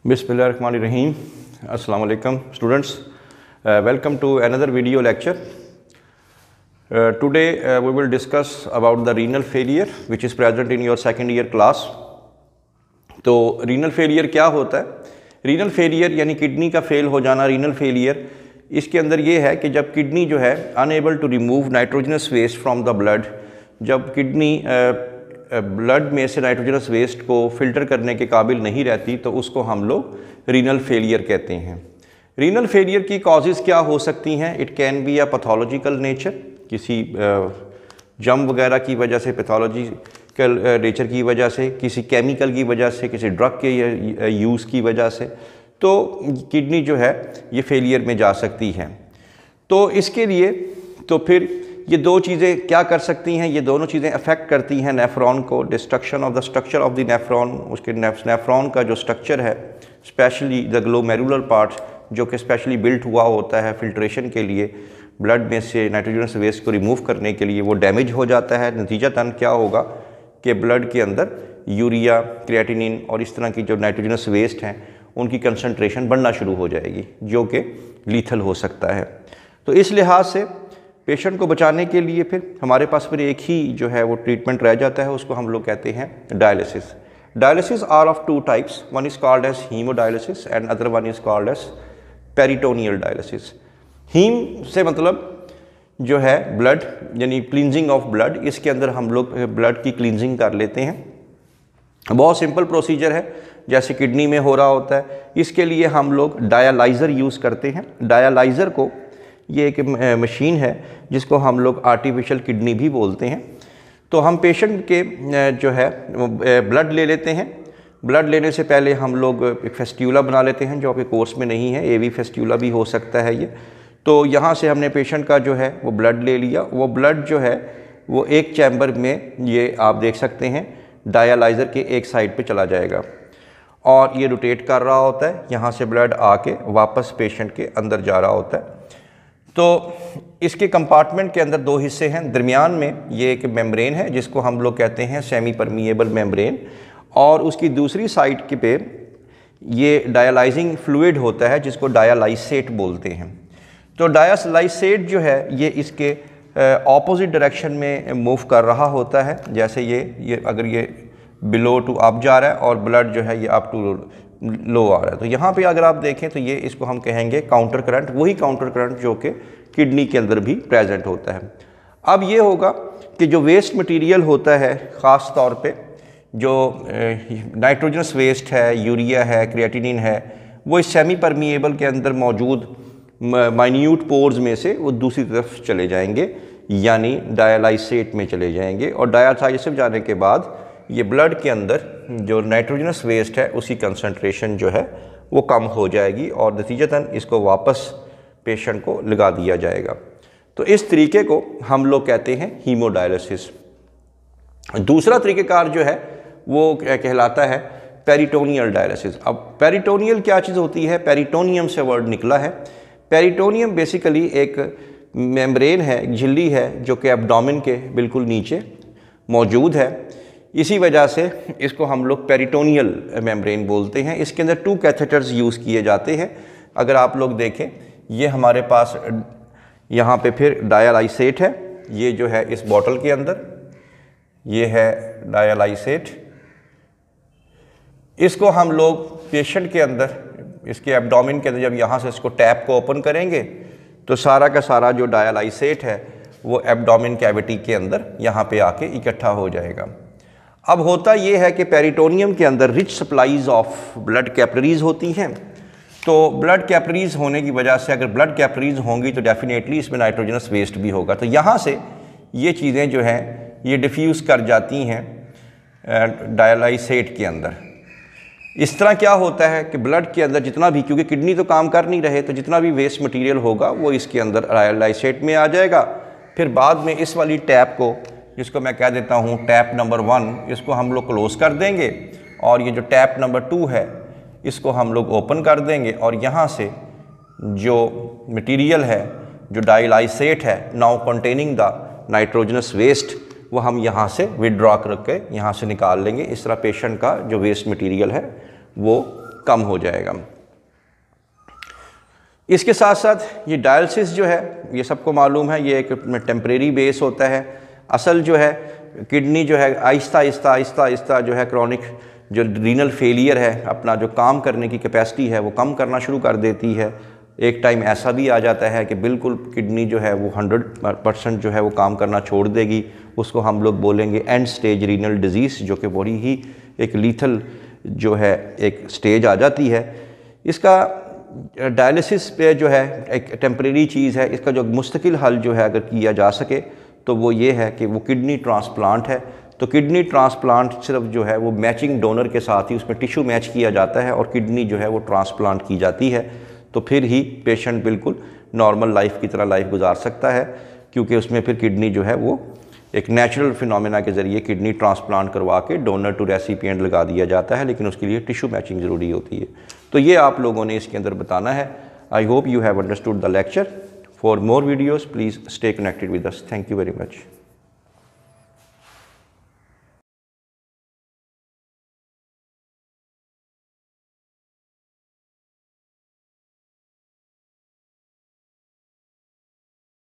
Bismillahirrahmanirrahim. Assalamu alaikum students. Welcome to another video lecture. Today we will discuss about the renal failure which is present in your second year class. तो renal failure क्या होता है? Renal failure यानी kidney का fail हो जाना, renal failure इसके अंदर ये है कि जब किडनी जो है unable to remove nitrogenous waste from the blood, जब किडनी ब्लड में से नाइट्रोजनस वेस्ट को फिल्टर करने के काबिल नहीं रहती तो उसको हम लोग रीनल फेलियर कहते हैं। रीनल फेलियर की कॉजेज़ क्या हो सकती हैं? It can be a pathological nature, किसी जम वगैरह की वजह से, पैथोलॉजिकल नेचर की वजह से, किसी केमिकल की वजह से, किसी ड्रग के यूज़ की वजह से, तो किडनी जो है ये फेलियर में जा सकती है। तो इसके लिए तो फिर ये दो चीज़ें क्या कर सकती हैं? ये दोनों चीज़ें अफेक्ट करती हैं नेफ्रॉन को, destruction of the structure of the nephron, उसके नेफ्रॉन का जो स्ट्रक्चर है, स्पेशली द ग्लोमेरुलर पार्ट जो कि स्पेशली बिल्ट हुआ होता है फिल्ट्रेशन के लिए, ब्लड में से नाइट्रोजनस वेस्ट को रिमूव करने के लिए, वो डैमेज हो जाता है। नतीजतन क्या होगा कि ब्लड के अंदर यूरिया, क्रिएटिनिन और इस तरह की जो नाइट्रोजनस वेस्ट हैं उनकी कंसंट्रेशन बढ़ना शुरू हो जाएगी, जो कि लीथल हो सकता है। तो इस लिहाज से पेशेंट को बचाने के लिए फिर हमारे पास फिर एक ही जो है वो ट्रीटमेंट रह जाता है, उसको हम लोग कहते हैं dialysis. Dialysis are of two types, one is called as haemodialysis and other one is called as peritoneal dialysis. Haem से मतलब जो है ब्लड यानी क्लींजिंग ऑफ ब्लड, इसके अंदर हम लोग ब्लड की क्लींजिंग कर लेते हैं। बहुत सिंपल प्रोसीजर है, जैसे किडनी में हो रहा होता है। इसके लिए हम लोग डायलाइज़र यूज़ करते हैं। डायलाइज़र को ये एक मशीन है जिसको हम लोग आर्टिफिशियल किडनी भी बोलते हैं। तो हम पेशेंट के जो है ब्लड ले लेते हैं। ब्लड लेने से पहले हम लोग एक फेस्ट्यूला बना लेते हैं, जो आपके कोर्स में नहीं है, एवी फेस्ट्यूला भी हो सकता है ये। तो यहाँ से हमने पेशेंट का जो है वो ब्लड ले लिया। वो ब्लड जो है वो एक चैम्बर में, ये आप देख सकते हैं, डायलाइज़र के एक साइड पे चला जाएगा और ये रोटेट कर रहा होता है। यहाँ से ब्लड आके वापस पेशेंट के अंदर जा रहा होता है। तो इसके कंपार्टमेंट के अंदर दो हिस्से हैं। दरमियान में ये एक मेम्ब्रेन है जिसको हम लोग कहते हैं सेमी परमिएबल मेम्ब्रेन, और उसकी दूसरी साइड के पे ये डायलाइजिंग फ्लूइड होता है जिसको डायलाइसेट बोलते हैं। तो डायलाइसेट जो है ये इसके ऑपोजिट डायरेक्शन में मूव कर रहा होता है। जैसे ये अगर ये बिलो टू अप जा रहा है और ब्लड जो है ये अप टू लो आ रहा है, तो यहाँ पे अगर आप देखें तो ये इसको हम कहेंगे काउंटर करंट, वही काउंटर करंट जो कि किडनी के अंदर भी प्रेजेंट होता है। अब ये होगा कि जो वेस्ट मटेरियल होता है, ख़ास तौर पे जो नाइट्रोजनस वेस्ट है, यूरिया है, क्रिएटिनिन है, वो इस सेमी परमिएबल के अंदर मौजूद माइन्यूट पोर्स में से वो दूसरी तरफ चले जाएंगे, यानी डायलाइसेट में चले जाएंगे। और डायलाइसेट जाने के बाद ये ब्लड के अंदर जो नाइट्रोजनस वेस्ट है उसकी कंसंट्रेशन जो है वो कम हो जाएगी और नतीजतन इसको वापस पेशेंट को लगा दिया जाएगा। तो इस तरीके को हम लोग कहते हैं हीमोडायलिसिस। दूसरा तरीक़ेकार जो है वो कहलाता है पेरिटोनियल डायलिसिस। अब पेरिटोनियल क्या चीज़ होती है? पेरिटोनियम से वर्ड निकला है। पेरिटोनियम बेसिकली एक मेम्ब्रेन है, एक झिल्ली है जो कि एब्डोमेन के बिल्कुल नीचे मौजूद है। इसी वजह से इसको हम लोग पेरिटोनियल मेम्ब्रेन बोलते हैं। इसके अंदर टू कैथेटर्स यूज़ किए जाते हैं। अगर आप लोग देखें, ये हमारे पास यहाँ पे फिर डायलाइसेट है, ये जो है इस बॉटल के अंदर, ये है डायलाइसेट। इसको हम लोग पेशेंट के अंदर, इसके एब्डोमेन के अंदर जब यहाँ से इसको टैप को ओपन करेंगे तो सारा का सारा जो डायलाइसेट है वो एब्डोमेन कैविटी के अंदर यहाँ पे आके इकट्ठा हो जाएगा। अब होता ये है कि पेरिटोनियम के अंदर rich supplies of blood capillaries होती हैं। तो ब्लड कैपिलरीज होने की वजह से, अगर ब्लड कैपिलरीज होंगी तो डेफिनेटली इसमें नाइट्रोजनस वेस्ट भी होगा। तो यहाँ से ये चीज़ें जो हैं ये डिफ्यूज़ कर जाती हैं डायलाइसेट के अंदर। इस तरह क्या होता है कि ब्लड के अंदर जितना भी, क्योंकि किडनी तो काम कर नहीं रहे, तो जितना भी वेस्ट मटीरियल होगा वो इसके अंदर डायलाइसेट में आ जाएगा। फिर बाद में इस वाली टैप को, जिसको मैं कह देता हूँ टैप नंबर 1, इसको हम लोग क्लोज़ कर देंगे और ये जो टैप नंबर 2 है इसको हम लोग ओपन कर देंगे और यहाँ से जो मटेरियल है, जो डायलाइसेट है now containing the nitrogenous waste, वो हम यहाँ से विड्रॉ करके यहाँ से निकाल लेंगे। इस तरह पेशेंट का जो वेस्ट मटेरियल है वो कम हो जाएगा। इसके साथ साथ ये डायलिसिस जो है, ये सबको मालूम है, ये एक टेम्परेरी बेस होता है। असल जो है किडनी जो है आहिस्ता आहिस्ता जो है क्रॉनिक जो रीनल फेलियर है, अपना जो काम करने की कैपेसिटी है वो कम करना शुरू कर देती है। एक टाइम ऐसा भी आ जाता है कि बिल्कुल किडनी जो है वो 100% जो है वो काम करना छोड़ देगी। उसको हम लोग बोलेंगे एंड स्टेज रीनल डिजीज़, जो कि बड़ी ही एक लीथल जो है एक स्टेज आ जाती है। इसका डायलिसिस पे जो है एक टेम्परेरी चीज़ है। इसका जो मुस्तकिल हल जो है अगर किया जा सके तो वो ये है कि वो किडनी ट्रांसप्लांट है। तो किडनी ट्रांसप्लांट सिर्फ जो है वो मैचिंग डोनर के साथ ही उसमें टिश्यू मैच किया जाता है और किडनी जो है वो ट्रांसप्लांट की जाती है। तो फिर ही पेशेंट बिल्कुल नॉर्मल लाइफ की तरह लाइफ गुजार सकता है, क्योंकि उसमें फिर किडनी जो है वो एक नेचुरल फिनोमेना के ज़रिए किडनी ट्रांसप्लांट करवा के डोनर टू रेसिपिएंट लगा दिया जाता है, लेकिन उसके लिए टिश्यू मैचिंग ज़रूरी होती है। तो ये आप लोगों ने इसके अंदर बताना है। I hope you have understood the lecture. For more videos please stay connected with us. Thank you very much.